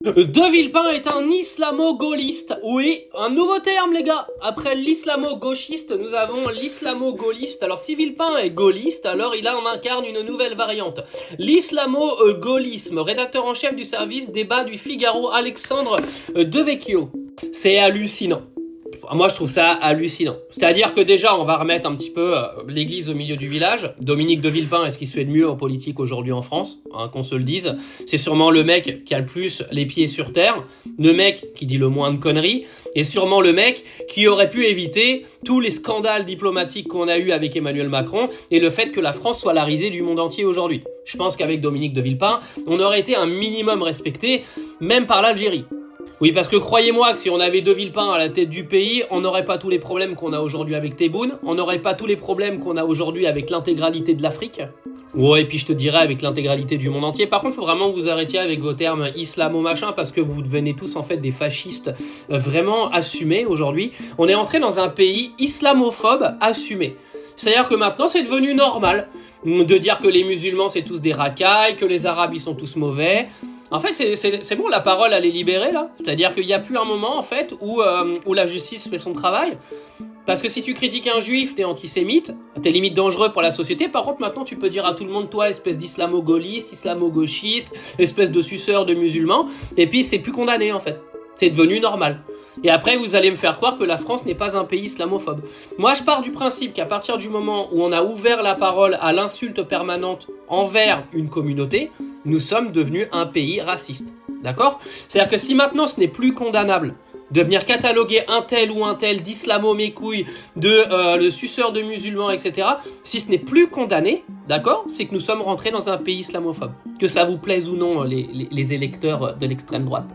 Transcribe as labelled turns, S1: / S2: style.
S1: De Villepin est un islamo-gaulliste. Oui, un nouveau terme les gars. Après l'islamo-gauchiste, nous avons l'islamo-gaulliste. Alors si Villepin est gaulliste, alors il en incarne une nouvelle variante. L'islamo-gaullisme. Rédacteur en chef du service débat du Figaro, Alexandre Devecchio. C'est hallucinant. Moi, je trouve ça hallucinant. C'est-à-dire que déjà, on va remettre un petit peu l'église au milieu du village. Dominique de Villepin est ce qui se fait de mieux en politique aujourd'hui en France, hein, qu'on se le dise. C'est sûrement le mec qui a le plus les pieds sur terre, le mec qui dit le moins de conneries, et sûrement le mec qui aurait pu éviter tous les scandales diplomatiques qu'on a eu avec Emmanuel Macron et le fait que la France soit la risée du monde entier aujourd'hui. Je pense qu'avec Dominique de Villepin, on aurait été un minimum respecté, même par l'Algérie. Oui, parce que croyez-moi que si on avait De Villepin à la tête du pays, on n'aurait pas tous les problèmes qu'on a aujourd'hui avec Tebboune, on n'aurait pas tous les problèmes qu'on a aujourd'hui avec l'intégralité de l'Afrique. Ouais, et puis je te dirais avec l'intégralité du monde entier. Par contre, il faut vraiment que vous arrêtiez avec vos termes islamo-machin, parce que vous devenez tous en fait des fascistes vraiment assumés aujourd'hui. On est entré dans un pays islamophobe assumé. C'est-à-dire que maintenant, c'est devenu normal de dire que les musulmans, c'est tous des racailles, que les arabes, ils sont tous mauvais. En fait, c'est bon, la parole, elle est libérée, là. C'est-à-dire qu'il n'y a plus un moment, en fait, où la justice fait son travail. Parce que si tu critiques un juif, t'es antisémite, t'es limite dangereux pour la société. Par contre, maintenant, tu peux dire à tout le monde, toi, espèce d'islamo-gaulliste, islamo-gauchiste, espèce de suceur de musulmans. Et puis, c'est plus condamné, en fait. C'est devenu normal. Et après, vous allez me faire croire que la France n'est pas un pays islamophobe. Moi, je pars du principe qu'à partir du moment où on a ouvert la parole à l'insulte permanente envers une communauté, nous sommes devenus un pays raciste. D'accord ? C'est-à-dire que si maintenant ce n'est plus condamnable de venir cataloguer un tel ou un tel d'islamo-mécouille, de le suceur de musulmans, etc., si ce n'est plus condamné, d'accord, c'est que nous sommes rentrés dans un pays islamophobe. Que ça vous plaise ou non, les électeurs de l'extrême droite.